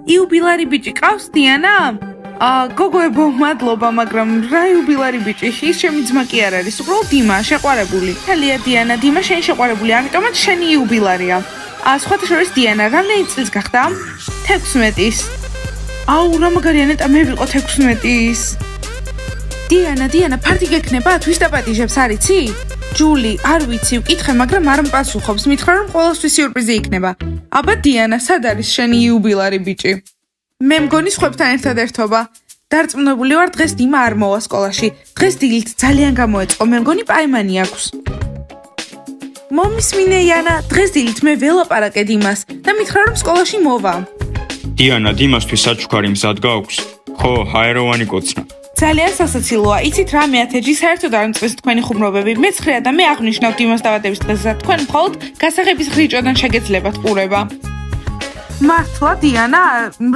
იუბილარი ბიჭი ყავს დიანა? გოგოებო, მადლობა, მაგრამ რა იუბილარი ბიჭი? ის ჩემი ძმა კი არ არის, უბრალოდ დიმა, შეყვარებული. თალია დიანა, დიმა შენი შეყვარებული, ამიტომაც შენი იუბილარია. სხვათა შორის დიანა, რამდენი წლის გახდა? 16-ის. აუ, რა მაგარია ნეტა, მე ვიყო 16-ის. დიანა, ფარტი გექნება? თვის დაპატიჟებს არ იცი? ჯული, არ ვიცი, ვკითხე, მაგრამ არ მპასუხობს. მითხრა რომ ყოველთვის სიურპრიზი იქნება. აბა დიანა, სად არის შენი იუბილარი ბიჭი? მე მგონი სხვებთან ერთად ერთობა. დარწმუნებული ვარ, დღეს დიმა არ მოვა სკოლაში. დღეს დილით ძალიან გამოეწყო, მე მგონი პაიმანი აქვს. მომისმინე იანა, დღეს დილით მე ველაპარაკე დიმას და მითხრა რომ სკოლაში მოვა. დიანა, დიმასთვის საჩუქარი მზად გაქვს? ხო, ჰაეროვანი კოცნა. ძალიან სასაცილოა. იცით რა, მეათეჯი საერთოდ არ მწვეს თქვენი ხუმრობები. მეცხრე და მე აღნიშნავ დიმას დაბადების დღესა. თქვენ მხოლოდ გასაღების ღრიჭოდან შეგეძლებათ ყურება. მართლა დიანა,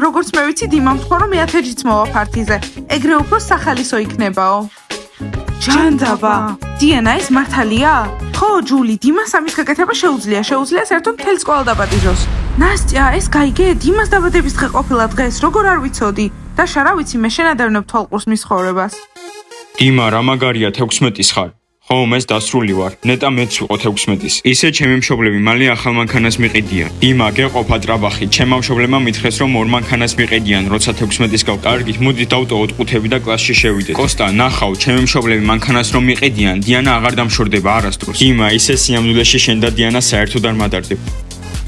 როგორც მე ვიცი, დიმამ თქვა რომ მეათეჯიც მოვა ფარტიზე. ეგრე უფრო სახალისო იქნებაო. ჯანდაბა. დიანა, ეს მართალია? ხო, ჯული, დიმას ამის გაკეთება შეუძლია საერთოდ მთელი სკოლა დაპატიჟოს. ნასტია, ეს გაიგე, დიმას დაბადების დღე ყოფილა დღეს, როგორ არ ვიცოდი? დაშა, რა ვიცი, მე შენადევნებ თვალყურს მის ხოვრებას. დიმა, რა მაგარია 16-ის ხარ? ხო, მეც დასრული ვარ. ნეტა მეც ვიყო 16-ის. ისე ჩემი მშობლები მალე ახალ მანქანას მიყიდიან. დიმა, გეყოფა ტრაბახი. ჩემმა მშობლებმა მითხრეს რომ ორ მანქანას მიყიდიან, როცა 16-ის გავ. კარგით, მოდით დავტოვოთ ყუთები და კლასში შევიდეთ. კოსტა, ნახავ, ჩემი მშობლები მანქანას რომ მიყიდიან, დიანა აღარ დამშორდება არასდროს. დიმა, ისე სიამოვნებაში შენ და დიანა საერთოდ არ მადარდებ.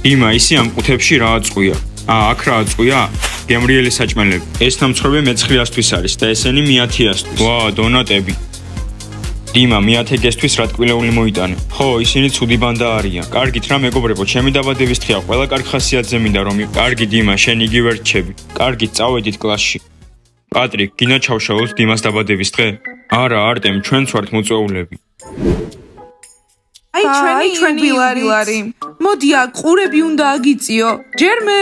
დიმა, ისი ამ ყუთებში რა აწყვია? აქ რა აწყვია? გემრიელი საჭმელები. ეს ნამცხრები მე-900-თვის არის და ესენი 1000-ისთვის. ვა, დონატები. დიმა, 1000-გესთვის რა ტკბილეული მოიტანე. ხო, ისინი ცუდი ბანდა არიან. კარგით რა მეგობრებო, ჩემი დაბადების დღეა, ყველა კარგ ხასიათზე მინდა რომ კარგი დიმა, შენ იგივე რჩები. კარგით, წავედით კლასში. პატრიკ, გინდა ჩავშალოთ დიმას დაბადების დღე? არა, არტემ, ჩვენც ვართ მოწვეულები. აი ჩვენი იუბილარი. მოდი აქ ყურები უნდა აგიწიო. ჯერმე.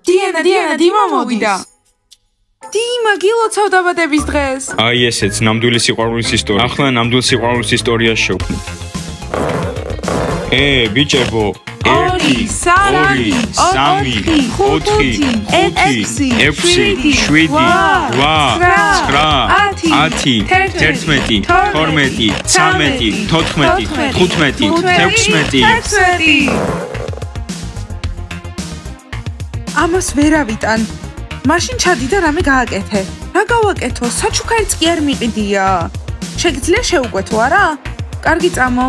დიანა, დიმა მოვიდა. დიმა, გილოცავ დაბადების დღეს. აი ესეც ნამდვილი სიყვარულის ისტორია. ახლა ნამდვილ სიყვარულის ისტორიას შევქმნით. ბიჭებო, 1, 2, 3, 4, 5, 6, 7, 8, 9, 10, 11, 12, 13, 14, 15, 16. ამას ვერავიტან. მაშინ ჩადი და რამე გააკეთე. რა გავაკეთო? საჩუქარიც კი არ მიყიდია. შეგიძლია შევუკვეთო, არა? კარგი წამო.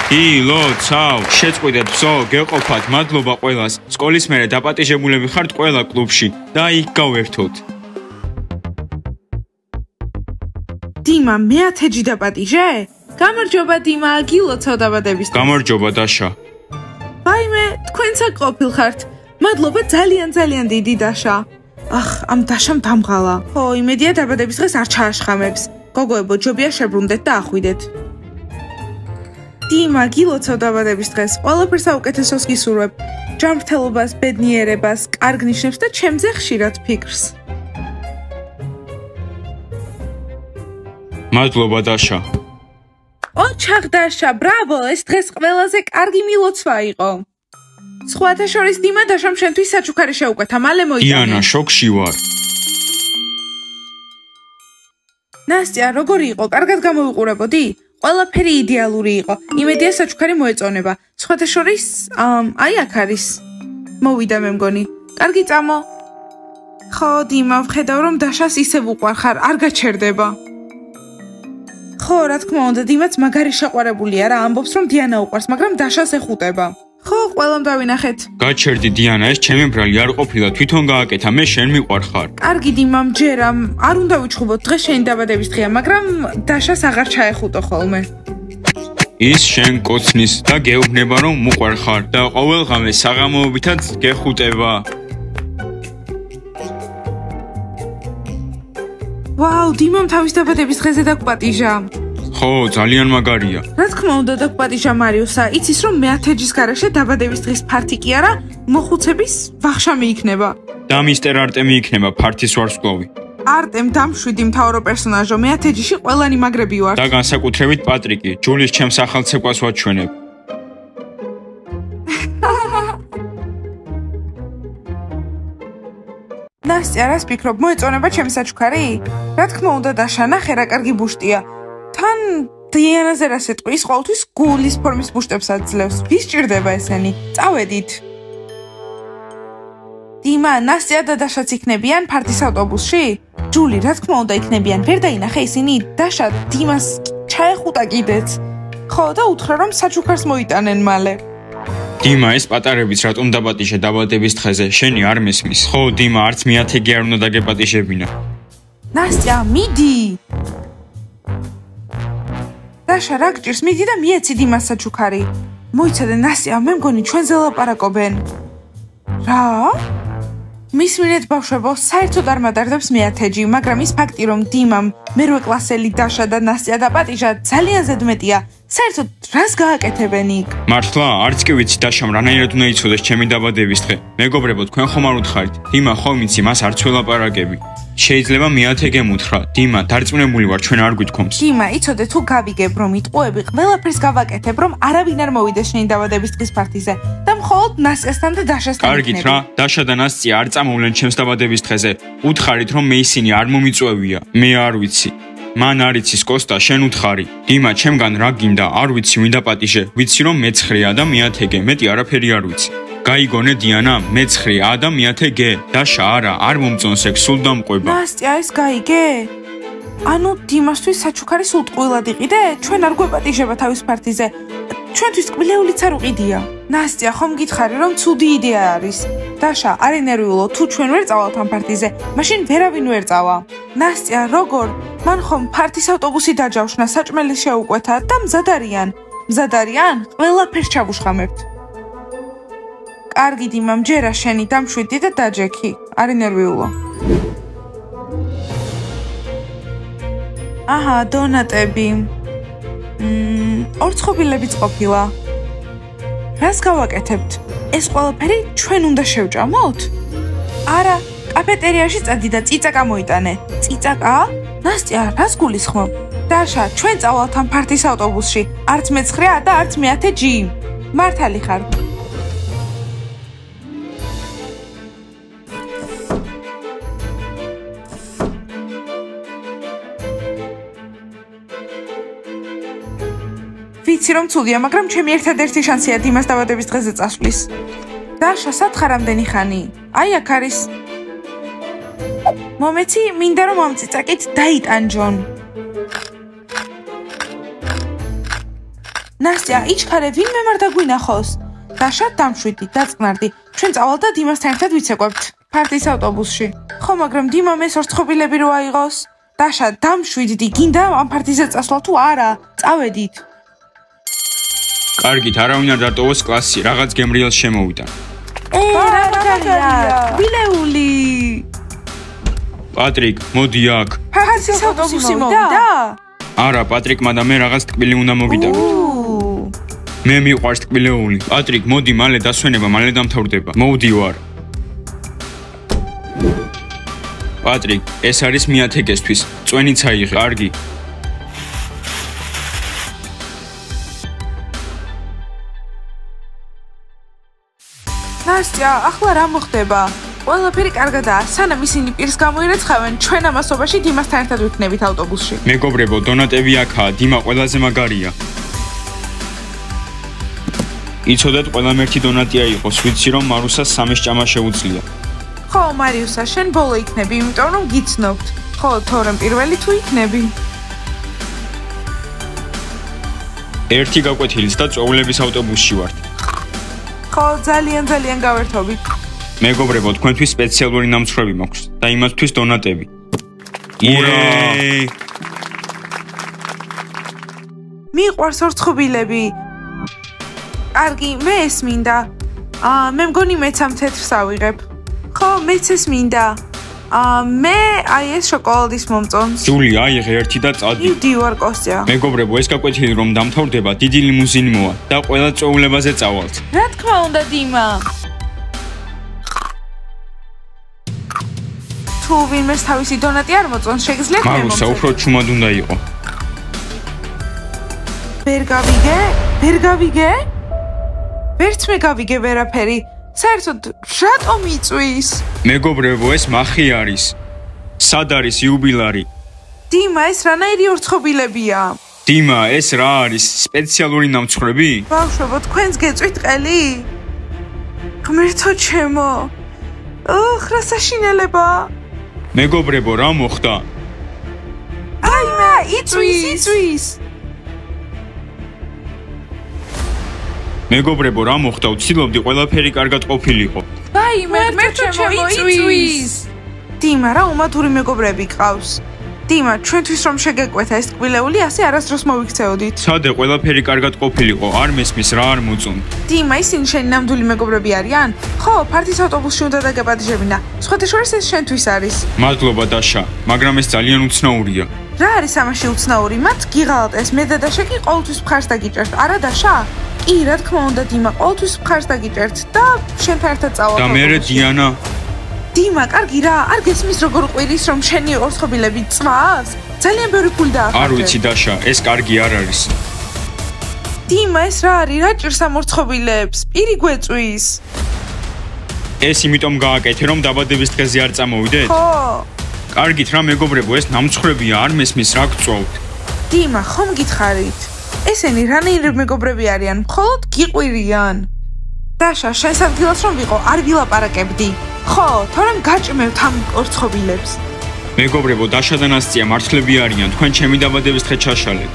გილოცავ. შეწყვიტეთ ბზო, გეყოფათ, მადლობა ყველას. სკოლის მერე დაპატიჟებულები ხართ ყველა კლუბში და იქ გავერთოთ. დიმა, მეათეჯი დაპატიჟე? გამარჯობა დიმა, გილოცავ დაბადების დღეს. გამარჯობა დაშა. ვაიმე, თქვენც აქ ყოფილხართ. მადლობა ძალიან დიდი დაშა. ამ დაშამ დამღალა. ხო, იმედია დაბადების დღეს არ ჩააშხამებს. გოგოებო, ჯობია შებრუნდეთ და ახვიდეთ. დიმა, გილოცავ დაბადების დღეს. ყველაფერს საუკეთესოს გისურვებ. ჯანმრთელობას, ბედნიერებას, კარგ ნიშნებს და ჩემზე ხშირად ფიქრს. მადლობა დაშა. ოჩაღდაშა, ბრავო, ეს დღეს ყველაზე კარგი მილოცვა იყო. სხვათა შორის დიმა დაშამ შენთვის საჩუქარი შეუკვეთა, მალე მოიტანე. დიანა, შოკში ვარ. ნასტია, როგორი იყო? კარგად გამოვიყურებოდი? ყველაფერი იდეალური იყო. იმედია საჩუქარი მოეწონება. სხვათა შორის, აი აქ არის. მოვიდა მე მგონი. კარგი წამო. ხო, დიმა, ვხედავ რომ დაშას ისევ უყვარხარ, არ გაჩერდება. ხო, რა თქმა უნდა, დიმაც მაგარი შეყვარებულია რა, ამბობს რომ დიანა უყვარს, მაგრამ დაშას ეხუტება. ხო, ყველამ დავინახეთ. გაჩერდი დიანა, ეს ჩემი ბრალი არ ყოფილა, თვითონ გააკეთა, მე შენ მიყვარხარ. კარგი დიმა, მჯერა, არ უნდა ვიჩხუბოთ, დღეს შენი დაბადების დღეა, მაგრამ დაშას აღარ ჩაეხუტო ხოლმე. ის შენ კოცნის და გეუბნება რომ მოყვარხარ და ყოველღამე საღამოობითაც გეხუტება. ვაუ, დიმამ თავის დაბადების დღეზე დაგპატიჟა. ხო, ძალიან მაგარია. რა თქმა უნდა, დაგპატიჟა მარიუსა, იცის რომ მეათეჯის გარეშე დაბადების დღის ფარტი კი არა, მოხუცების ვახშამი იქნება. და მისტერ არტემი იქნება ფარტის ვარსკვლავი. არტემ დამშვიდი მთავრო პერსონაჟო, მეათეჯიში ყველანი მაგრები ვართ. და განსაკუთრებით პატრიკი, ჯულის ჩემს ახალცეკვას ვაჩვენებ. ნასტია, რას ფიქრობ, მოეწონება ჩემი საჩუქარი? რა თქმა უნდა, დაშა, ნახე რა კარგი ბუშტია. თან დიანაზე რა სიტყვი, ის ყოველთვის გულის ფორმის ბუშტებს აძლევს. ვის ჭირდება ესენი? წავედით. დიმა, ნასტია და დაშაც იქნებიან ფარდის ავტობუსში? ჯული, რა თქმა უნდა იქნებიან. ვერ დაინახე ისინი? დაშა დიმას ჩაეხუტა კიდეც. ხო, და უთხრა რომ საჩუქარს მოიტანენ მალე. დიმა, ეს პატარებიც რატომ დაპატიჟე დაბადების დღეზე? შენი არ მესმის. ხო, დიმა, არც მეათეგი არ უნდა დაგეპატიჟებინა. ნასტია, მიდი. დაშა, რა გჭირს? მიდი და მიეცი დიმას საჩუქარი. მოიცადე, ნასტია, მე მგონი ჩვენზე ლაპარაკობენ. რა? მისმინეთ ბავშვებო, საერთოდ არ მადარდებს მეათეჯი, მაგრამ ის ფაქტი, რომ დიმამ მერვე კლასელი დაშა და ნასტია დაპატიჟა, ძალიან ზედმეტია. საერთოდ რას გააკეთებენ იქ? მართლა, არც კი ვიცი დაშამ რანაირად უნდა იცოდეს ჩემი დაბადების დღე. მეგობრებო, თქვენ ხომ არ უთხარით? დიმა ხომ იცი, მას არც ველაპარაკები. შეიძლება მეათეგემ უთხრა. დიმა, დარწმუნებული ვარ, ჩვენ არ გვითქვამს. დიმა, იცოდე თუ გავიგებ რომ იტყუები, ყველაფერს გავაკეთებ, რომ არავინ არ მოვიდეს შენი დაბადების დღის პარტიზე და მხოლოდ ნასტიასთან და დაშასთან იქნები. კარგით რა, დაშა და ნასტია არ წამოვლენ ჩემს დაბადების დღეზე. უთხარით რომ მე ისინი არ მომიწვევია. მე არ ვიცი. მან არ იცის კოსტა, შენ უთხარი. დიმა, ჩემგან რა გინდა? არ ვიცი, ვინ დაპატიჟე. ვიცი რომ მე-9 და მე-10, მეტი არაფერი არ ვიცი. გაიგონე დიანა, მე-9 და მე-10. დაშა არა, არ მომწონს ეგ, სულ დამყვება. ნასტია, ეს გაიგე? ანუ დიმასთვის საჩუქარი სულ ტყუილად იყიდე? ჩვენ არ გვეპატიჟება თავის პარტიზე. ჩვენთვის კბილეულიც არ უყიდია. ნასტია, ხომ გითხარი რომ ცუდი იდეა არის? დაშა, არ ენერვიულო, თუ ჩვენ ვერ წავალთ ამ პარტიზე, მაშინ ვერავინ ვერ წავა. ნასტია, როგორ? მან ხომ ფარტის ავტობუსი დაჯავშნა, საჭმელი შეუკვეთა და მზად არიან. მზად არიან? ყველაფერს ჩავუშხამებთ. კარგი დიმა, მჯერა შენი, დამშვიდი და დაჯექი. არ ენერვიულო. აჰა, დონატები. ორცხობილებიც ყოფილა. რას გავაკეთებთ? ეს ყველაფერი ჩვენ უნდა შევჭამოთ? არა, კაფეტერიაში წადი და წიწაკა მოიტანე. წიწაკა? ნასტია, რას გულისხმობ? დაშა, ჩვენ წავალთ ამ ფარტის ავტობუსში. არც მე-9 და არც მე-10G. მართალი ხარ. ვიცი რომ ცუდია, მაგრამ ჩემი ერთადერთი შანსია დიმას დაბადების დღეზე წასვლის. დაშა, სათხარ რამდენი ხანი? აი აქ არის. მომეცი, მინდა რომ ამ წიწაკით დაიტანჯონ. ნასტია, იჩქარე, ვინმე არ დაგვინახოს. დაშა, დამშვიდი, დაწყნარდი. ჩვენ წავალ და დიმასთან ერთად ვიცეკვებთ ფარტის ავტობუსში. ხო, მაგრამ დიმამ ეს ორცხობილები რო აიღოს? დაშა, დამშვიდი, გინდა ამ ფარტიზე წასვლა თუ არა? წავედით. კარგით, არავინ არ დატოვოს კლასში, რაღაც გემრიელს შემოვიდა. რა მაგარია? ბილეული. პატრიკ, მოდი აქ. ფარტის ავტობუსი მოვიდა? არა, პატრიკმა და მე რაღაც ტკბილი უნდა მოგიტანოთ. მე მიყვარს ტკბილეული. პატრიკ, მოდი, მალე დასვენება, მალე დამთავრდება. მოვდივარ. პატრიკ, ეს არის მე-10-ისთვის. წვენიც აიღე, კარგი. ნასტია, ახლა რა მოხდება? ყველაფერი კარგადაა. სანამ ისინი პირს გამოირეცხავენ, ჩვენ ამასობაში დიმასთან ერთად ვიქნებით ავტობუსში. მეგობრებო, დონატები აქაა, დიმა ყველაზე მაგარია. იცოდეთ, ყველამ ერთი დონატია იყოს, ვიცი რომ მარუსას 3 ჭამა შეუძლია. ხო, მარიუსა, შენ ბოლო იქნები, იმიტომ რომ გიცნობთ. ხო, თორემ პირველი თუ იქნები. ერთი გაკვეთილიც და წვეულების ავტობუსში ვართ. ხო, ძალიან გავერთობით. მეგობრებო, თქვენთვის სპეციალური ნამცხრები მაქვს და იმათთვის დონატები. იეი! მიყვარს ორცხობილები. კარგი, მე ეს მინდა. მე მგონი მეც ამ თეთრს ავიღებ. ხო, მეც ეს მინდა. მე აი ეს შოკოლადის მომწონს. ჯული, აიღე ერთი და წადი. იდი ვარ კოსტია. მეგობრებო, ეს გაკვეთილი რომ დამთავრდება, დიდი ლიმუზინი მოვა და ყველა წვეულებაზე წავალთ. რა თქმა უნდა, დიმა. თუ ვინმეს თავისი დონატი არ მოწონს, შეგიძლიათ მე მარუსა, უფრო ჩუმად უნდა იყო. ვერ გავიგე? ვერც მე გავიგე ვერაფერი. საერთოდ რატომ იწვის? მეგობრებო, ეს მახი არის. სად არის იუბილარი? დიმა, ეს რანაირი ორცხობილებია? დიმა, ეს რა არის? სპეციალური ნამცხრები? ბავშვებო, თქვენს გეწვით ყელი? ღმერთო ჩემო. რა საშინელება? მეგობრებო, რა მოხდა? აიმე, იწვის. მეგობრებო, რა მოხდა? ვცდილობდი ყველაფერი კარგად ყოფილიყო. აიმე, ღმერთო ჩემო, იწვის. დიმა, რა უმათური მეგობრები გყავს? დიმა, ჩვენთვის რომ შეგეკვეთა ეს ტკბილეული, ასე არასდროს მოვიქცეოდით. სადე ყველაფერი კარგად ყოფილიყო, არ მესმის რა არ მოწონთ. დიმა, ისინი შენი ნამდვილი მეგობრები არიან? ხო, ფართის ავტობუსში უნდა დაგეპატიჟებინა. სხვათა შორის ეს შენთვის არის. მადლობა დაშა, მაგრამ ეს ძალიან უცნაურია. რა არის ამაში უცნაური? მათ გიღალატეს, მე და დაშა კი ყოველთვის მხარს დაგიჭერთ. არა დაშა? კი, რა თქმა უნდა, დიმა, ყოველთვის მხარს დაგიჭერთ და შენთან ერთად წავალ. და მე დიანა დიმა, კარგი რა, არ გესმის როგორ ყვირის რომ შენი ორცხობილები წვავს? ძალიან ბევრი ფული დაახარჯე. არ ვიცი დაშა, ეს კარგი არ არის. დიმა, ეს რა არის? რა ჭირს ამ ორცხობილებს? პირი გვეწვის. ეს იმიტომ გააკეთე, რომ დაბადების დღეზე არ წამოვიდეთ? ხო. კარგით რა მეგობრებო, ეს ნამცხრებია, არ მესმის რა გწოვთ. დიმა, ხომ გითხარით? ესენი რანაირი მეგობრები არიან? მხოლოდ გიყვირიან. დაშა, შენს ადგილას რომ ვიყო, არ ვილაპარაკებდი. ხო, თორემ გაჭმევთ ამ ორცხობილებს. მეგობრებო, დაშა და ნასტია მართლები არიან, თქვენ ჩემი დაბადების დღე ჩაშალეთ.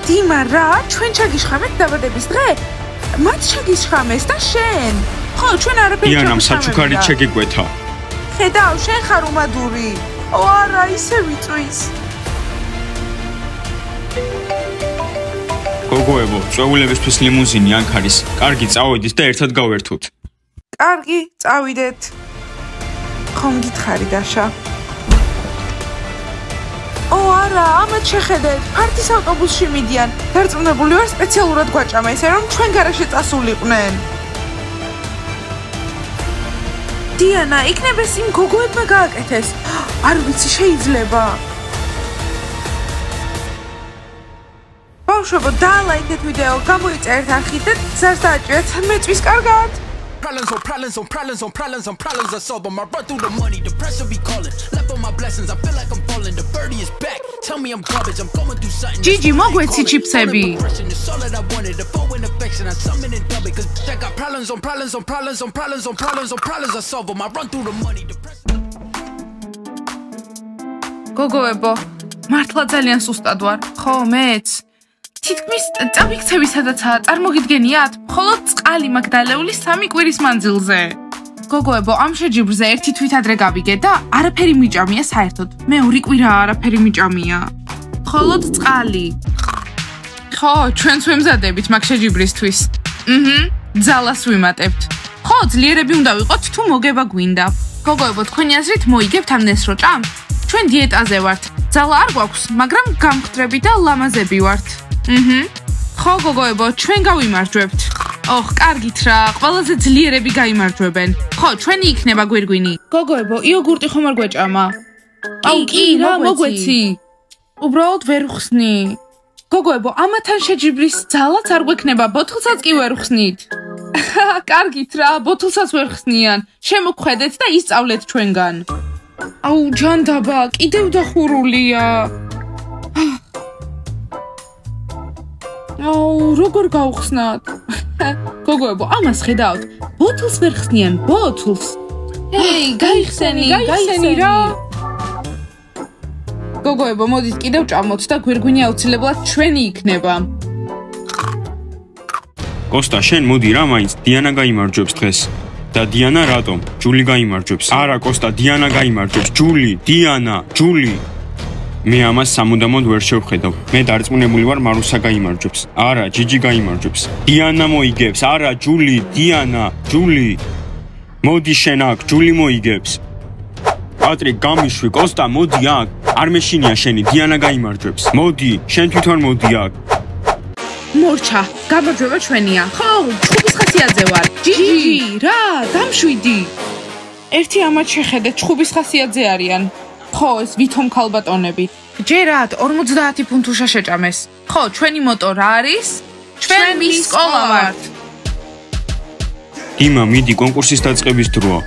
დიმა, რა? ჩვენ ჩაგიშხამეთ დაბადების დღე? მათ ჩაგიშხამეს და შენ? ხო, ჩვენ არაფერი დიანა, საჩუქარით შეგეკვეთა. ხედავ, შენ ხარ უმადური. არა, ისე ვიწვის. გოგოებო, წვეულებისთვის ლიმუზინი ანქარის. კარგი, წავედით და ერთად გავერთოთ. კარგი, წავიდეთ. ხომ გითხარი დაშა? არა, ამათ შეხედეთ, ფართის ავტობუსში მიდიან. დარწმუნებული ვარ, სპეციალურად გვაჭამა ესე, რომ ჩვენ გარაშე წასულიყვნენ. დიანა, იქნებ ეს იმ გოგოებმა გააკეთეს. არ ვიცი, შეიძლება. ბავშვებო, დაალაიქეთ ვიდეო, გამოიწერეთ არხით და გზას დააჭირეთ, მეწვის კარგად. Problems I solve them. I run through the money, the pressure be calling. Left on my blessings, I feel like I'm falling. The birdie is back. Tell me I'm garbage, I'm going through something. Gigi, მოგვეცი ჩიფსები. It's all that I wanted, the foe in affection. I summon and dub it, cause I got problems I solve them. I run through the money, the pressure. გოგოებო, მართლა ძალიან სუსტად ვარ. ხო, მეც. თითქმის წამიქცევი სადაცაა, წარმოგიდგენიათ? მხოლოდ წყალი მაქვს დალეული 3 კვირის მანძილზე. გოგოებო, ამ შეჯიბრზე ერთი თვით ადრე გავიგე და არაფერი მიჭამია საერთოდ. მეორე კვირა არაფერი მიჭამია. მხოლოდ წყალი. ხო, ჩვენც ვემზადებით მაგ შეჯიბრისთვის. ძალას ვიმატებთ. ხო, ძლიერები უნდა ვიყოთ თუ მოგება გვინდა. გოგოებო, თქვენი აზრით მოიგებთ ამ ნესროჭამ? ჩვენ დიეტაზე ვართ. ძალა არ გვაქვს, მაგრამ გამხდრები და ლამაზები ვართ. ხო, გოგოებო, ჩვენ გავიმარჯვებთ. ოხ, კარგით რა, ყველაზე ძლიერები გაიმარჯვებენ. ხო, ჩვენი იქნება გვირგვინი. გოგოებო, იოგურტი ხომ არ გვეჭამა? კი, რა მოგვეცი? უბრალოდ ვერ ვხსნი. გოგოებო, ამათან შეჯიბრის ძალაც არ გვექნება, ბოთლსაც კი ვერ ვხსნით. კარგით რა, ბოთლსაც ვერ ხსნიან. შემოგხედეთ და ისწავლეთ ჩვენგან. აუ, ჯანდაბა, კიდევ დახურულია. აუ, როგორ გავხსნათ? გოგოებო, ამას ხედავთ. ბოთლს ვერ ხსნიან, ბოთლს. ჰეი, გაიხსენი რა. გოგოებო, მოდით კიდევ ჭამოთ და გვირგვინი აუცილებლად ჩვენი იქნება. კოსტა, შენ მოდი რა მაინც, დიანა გაიმარჯვებს დღეს. და დიანა რატომ? ჯული გაიმარჯვებს. არა, კოსტა, დიანა გაიმარჯვებს. ჯული. მე ამას სამუდამოდ ვერ შევხედავ. მე დარწმუნებული ვარ, მარუსა გაიმარჯვებს. არა, ჯიჯი გაიმარჯვებს. დიანა მოიგებს. არა, ჯული. მოდი შენ აქ, ჯული მოიგებს. პატრიკ, გამიშვი, კოსტა, მოდი აქ. არ მეშინია შენი, დიანა გაიმარჯვებს. მოდი, შენ თვითონ მოდი აქ. მორჩა, გამარჯვება ჩვენია. ხო, ჩხუბის ხასიათზე ვარ. ჯიჯი, რა, დამშვიდი. ერთი ამათ შეხედეთ, ჩხუბის ხასიათზე არიან. ხო, ეს ვითომ ქალბატონები. ჯერათ 50 ფუნთუშა შეჭამეს. ხო, ჩვენი მოტო რა არის? ჩვენ მის სკოლა ვართ. დიმა, მიდი, კონკურსის დაწყების დროა.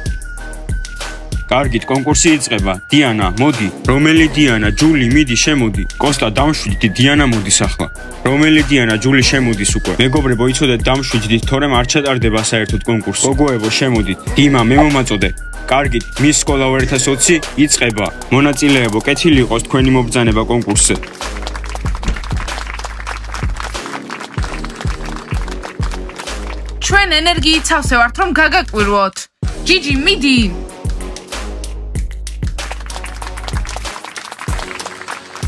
კარგით, კონკურსი იწყება. დიანა, მოდი. რომელი დიანა? ჯული, მიდი, შემოდი. კოსტა, დამშვიდდი, დიანა მოდის ახლა. რომელი დიანა? ჯული შემოდის უკვე. მეგობრებო, იცოდეთ, დამშვიდდით, თორემ არ ჩატარდება საერთოდ კონკურსი. გოგოებო, შემოდით. დიმა, მე მომაწოდე. კარგით, მის სკოლა 2020 იწყება. მონაწილეებო, კეთილი იყოს თქვენი მობრძანება კონკურსზე. ჩვენ ენერგიით სავსე ვართ, რომ გაგაკვირვოთ. ჯიჯი, მიდი.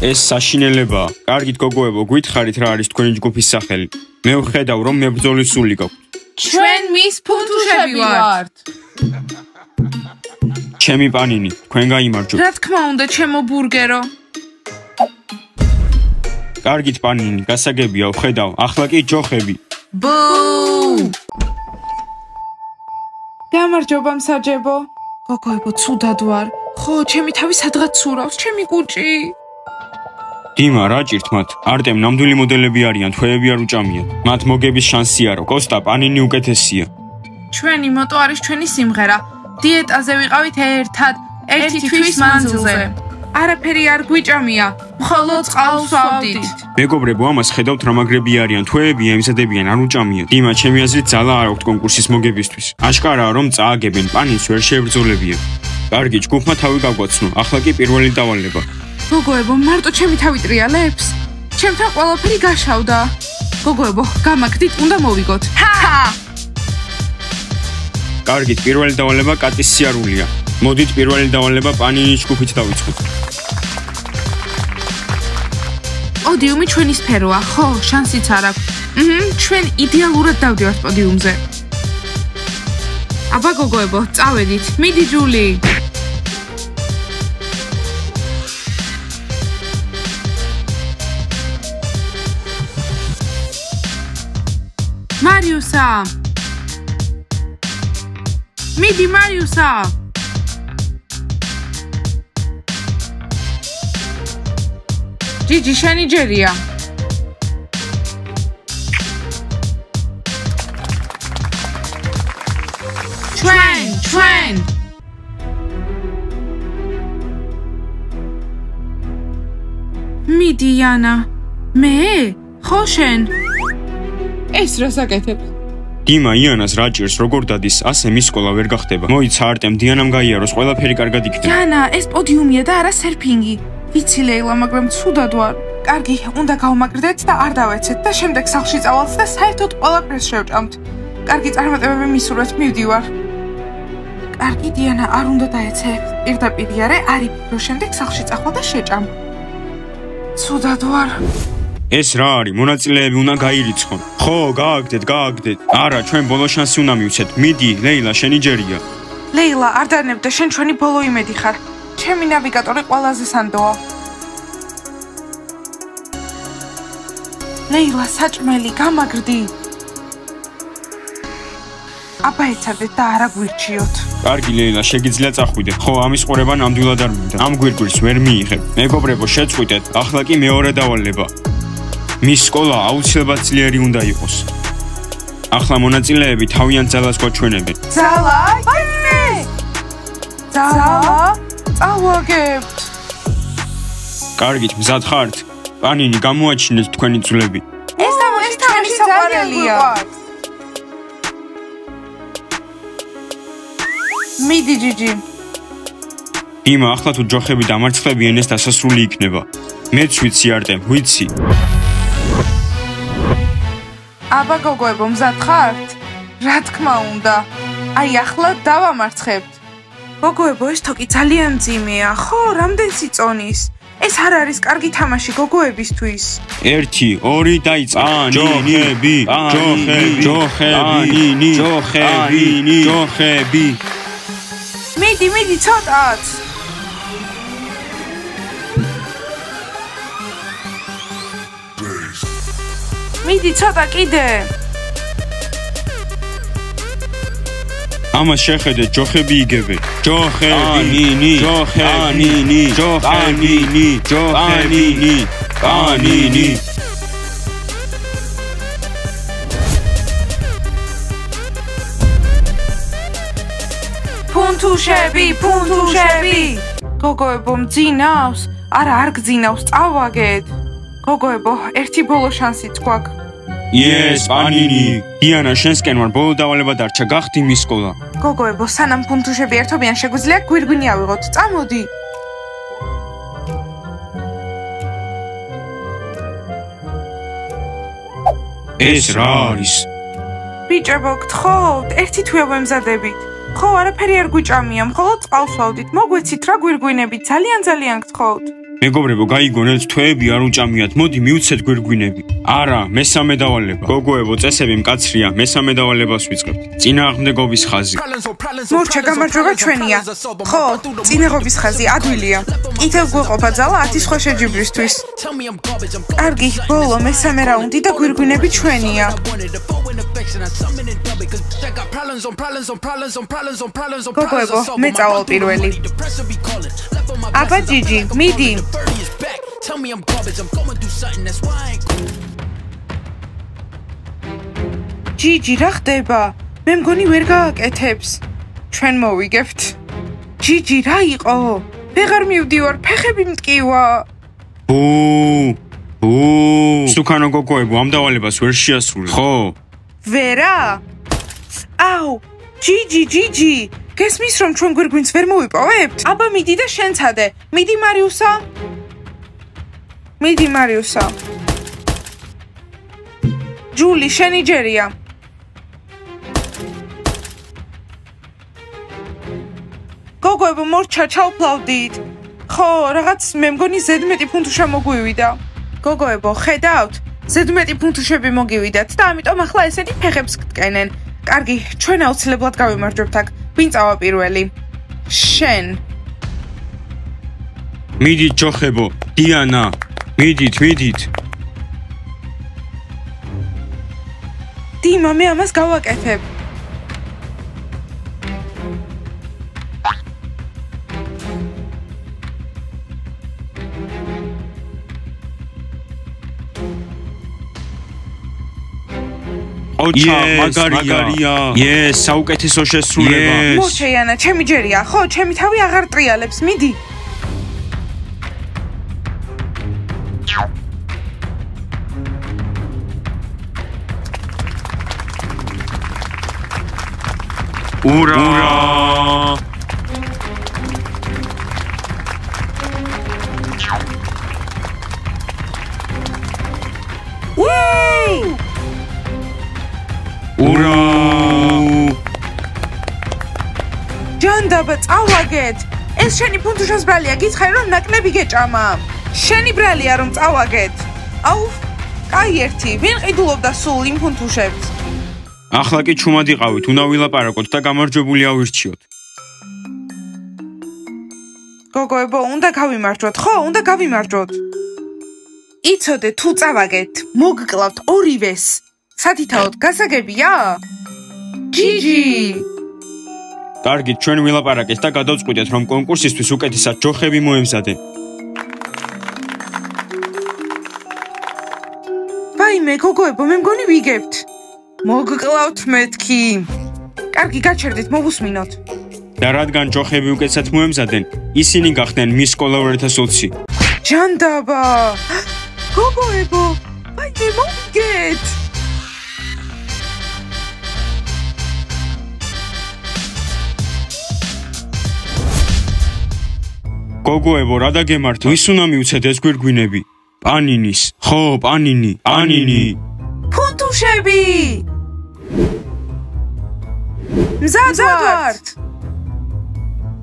ეს საშინელებაა. კარგით, გოგოებო, გითხარით რა არის თქვენი ჯგუფის სახელი. მე ვხედავ, რომ მებრძოლის სული გაქვთ. ჩვენ მის ფუნთუშები ვართ. ჩემი პანინი, თქვენ გაიმარჯვეთ. რა თქმა უნდა, ჩემო ბურგერო. კარგით, პანინი, გასაგებია, ვხედავ. ახლა კი ჯოხები. ბუ! გამარჯობა მსაჯებო. გოგოებო, ცუდად ვარ. ხო, ჩემი თავი სადღაც ცურავს, ჩემი კუჭი. დიმა, რა ჭირთ მათ? არტემ ნამდვილი მოდელები არიან, თვეები არ უჭამიან. მათ მოგების შანსი არო. კოსტა, პანინი უკეთესია. ჩვენი მოტო არის ჩვენი სიმღერა. დიეტაზე ვიყავით ერთად, ერთი თვის მანძილზე. არაფერი არ გვიჭამია, მხოლოდ წყალს ვავდით. მეგობრებო, ამას ხედავთ რა მაგრები არიან, თვეები ემზადებიან, არ უჭამიან. დიმა, ჩემი აზრით, ძალა არ აქვს კონკურსის მოგებისთვის. აშკარაა, რომ წააგებენ, პანინს ვერ შეებრძოლებიან. კარგი, ჯგუფმა თავი გაგვაცნო. ახლა კი პირველი დავალება. გოგოებო, მარტო ჩემი თავი ტრიალებს? ჩემთან ყველაფერი გაშავდა. გოგოებო, გამაგდით, უნდა მოვიგოთ. ჰა! კარგით, პირველი დავალება კატის სიარულია. მოდით პირველი დავალება პანინის ჯგუფით დავიწყოთ. პოდიუმი ჩვენი სფეროა, ხო, შანსიც არ აქვს. ჩვენ იდეალურად დავდივართ პოდიუმზე. აბა გოგოებო, წავედით. მიდი ჯული. მარიუსა. მიდი მარიუსა. ჯიჯი, შენი ჯერია. ჩვენ. მიდი იანა. მე? ხო შენ? ეს რა საკეთებს? დიმა, იანას რა ჭირს, როგორ დადის, ასე მის სკოლა ვერ გახდება. მოიცა არტემ, დიანამ გაიაროს, ყველაფერი კარგად იქნება. იანა, ეს პოდიუმია და არა სერფინგი. ვიცი ლეილა, მაგრამ ცუდად ვარ. კარგი, უნდა გავმაგრდეთ და არ დავეცეთ და შემდეგ სახლში წავალთ და საერთოდ ყველაფერს შევჭამთ. კარგი, წარმატებები მისურვეთ, მივდივარ. კარგი, დიანა, არ უნდა დაეცე. პირდაპირ არე, არ იფიქრო, შემდეგ სახლში წახვალ და შეჭამ. ცუდად ვარ. ეს რა არის? მონაწილეები უნდა გაირიცხონ. ხო, გააგდეთ. არა, ჩვენ ბოლო შანსი უნდა მივცეთ. მიდი, ლეილა, შენი ჯერია. ლეილა, არ დანებდე, შენ ჩვენი ბოლო იმედი ხარ. ჩემი ნავიგატორი ყველაზე სანდოა. ლეილა, საჭმელი, გამაგრდი. აბა ეცადეთ და არა გვირჩიოთ. კარგი, ლეილა, შეგიძლია წახვიდე. ხო, ამის ყურება ნამდვილად არ მინდა. ამ გვირგვირს ვერ მიიღებ. მეგობრებო, შეწყვიტეთ. ახლა კი მეორე დავალება. მის სკოლა აუცილებლად ძლიერი უნდა იყოს. ახლა მონაწილეები თავიანთ ძალას გვაჩვენებენ. ძალა? ვაიმე! ძალა? წავაგებთ. კარგით, მზად ხართ? პანინი, გამოაჩინეთ თქვენი ძვლები. ეს ჩვენი საყვარელია. მიდი ჯიჯი. დიმა, ახლა თუ ჯოხები დამარცხებიან, ეს დასასრული იქნება. მეც ვიცი არტემ, ვიცი. აბა გოგოებო, მზად ხართ? რა თქმა უნდა. აი ახლა დავამარცხებთ. გოგოებო, ეს თოკი ძალიან მძიმეა, ხო, რამდენს იწონის? ეს არ არის კარგი თამაში გოგოებისთვის. 1, 2 დაიწყო. ჯოხები. მიდი, ცოტაც. მიდი, ცოტა კიდე. ამას შეხედეთ, ჯოხები იგებენ. ჯოხები. ფუნთუშები, ფუნთუშები. გოგოებო, მძინავს? არა, არ გძინავს, წავაგეთ. გოგოებო, ერთი ბოლო შანსიც გვაქვს. Yes, პანინი. დიანა, შენსკენ ვარ, ბოლო დავალება დარჩა, გახდი მის სკოლა. გოგოებო, სანამ ფუნთუშები ერთობიან, შეგვიძლია გვირგვინი ავიღოთ. წამოდი. ეს რა არის? ბიჭებო, გთხოვთ, ერთი თვეა ვემზადებით. ხო, არაფერი არ გვიჭამია, მხოლოდ წყალს ვავდით. მოგვეცით რა გვირგვინები, ძალიან გთხოვთ. მეგობრებო, გაიგონეთ, თვეები არ უჭამიათ, მოდი მივცეთ გვირგვინები. არა, მესამე დავალება. გოგოებო, წესები მკაცრია, მესამე დავალებას ვიწყებთ. წინააღმდეგობის ხაზი. მორჩა, გამარჯვება ჩვენია. ხო, წინაღობის ხაზი ადვილია. კიდევ გვეყოფა ძალა 10 სხვა შეჯიბრისთვის. კარგი, ბოლო მესამე რაუნდი და გვირგვინები ჩვენია. გოგოებო, მე წავალ პირველი. აბა ჯიჯი, მიდი. ჯიჯი, რა ხდება? მე მგონი ვერ გააკეთებს. ჩვენ მოვიგებთ. ჯიჯი, რა იყო? ვეღარ მივდივარ, ფეხები მტკივა. სუკანო გოგოებო, ამ დავალებას ვერ შეასრულე. ხო? ვერა? აუ, ჯიჯი, გესმის რომ ჩვენ გვირგვინს ვერ მოვიპოვებთ? აბა მიდი და შენ ცადე. მიდი მარიუსა. ჯული, შენი ჯერია. გოგოებო, მორჩა, ჩავფლავდით. ხო, რაღაც მე მგონი ზედმეტი ფუნთუშა მოგვივიდა. გოგოებო, ხედავთ? ზედმეტი ფუნთუშები მოგივიდათ და ამიტომ ახლა ესენი ფეხებს გტკენენ. კარგი, ჩვენ აუცილებლად გავიმარჯვებთ აქ. ვინ წავა პირველი? შენ. მიდით, ჯოხებო, დიანა. მიდით. დიმა, მე ამას გავაკეთებ. ოჩა, მაგარია. Yes, საუკეთესო შესრულება. მორჩა, იანა, ჩემი ჯერია. ხო, ჩემი თავი აღარ ტრიალებს, მიდი. ურა! ურა! ჯანდაბა, წავაგეთ. ეს შენი ფუნთუშას ბრალია, გითხარი რომ ნაკლები გეჭამა. შენი ბრალია რომ წავაგეთ. აუ, კაი ერთი, ვინ ყიდულობდა სულ იმ ფუნთუშებს? ახლა კი ჩუმად იყავით, უნდა ვილაპარაკოთ და გამარჯვებული ავირჩიოთ. გოგოებო, უნდა გავიმარჯვოთ, ხო, უნდა გავიმარჯვოთ. იცოდე, თუ წავაგეთ, მოგკლავთ ორივეს. სათითაოდ გასაგებია? ჯიჯი! კარგი, ჩვენ ვილაპარაკეთ და გადავწყვიტეთ, რომ კონკურსისთვის უკეთესად ჯოხები მოემზადე. ვაიმე, გოგოებო, მე მგონი ვიგებთ. მოგკლავთ მეთქი. კარგი, გაჩერდით, მოვუსმინოთ. და რადგან ჯოხები უკეთესად მოემზადენ, ისინი გახდნენ მის სკოლა 2020. ჯანდაბა! გოგოებო, ვაიმე, მოვიგეთ! გოგოებო, რა დაგემართა? ვის უნდა მივცეთ ეს გვირგვინები? პანინის. ხო, პანინი. ფუნთუშები! მზად ვართ!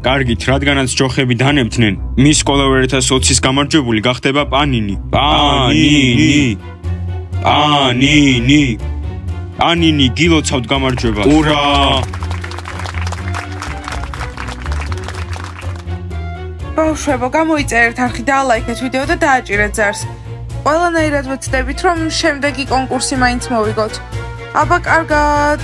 კარგით, რადგანაც ჯოხები დანებდნენ, მის სკოლა 2020-ის გამარჯვებული გახდება პანინი. პანინი, გილოცავთ გამარჯვებას. ურა! ბავშვებო, გამოიწერეთ არხი და ლაიქეთ ვიდეო და დააჭირეთ ზარს. ყველანაირად ვეცდებით, რომ შემდეგი კონკურსი მაინც მოვიგოთ. აბა, კარგად.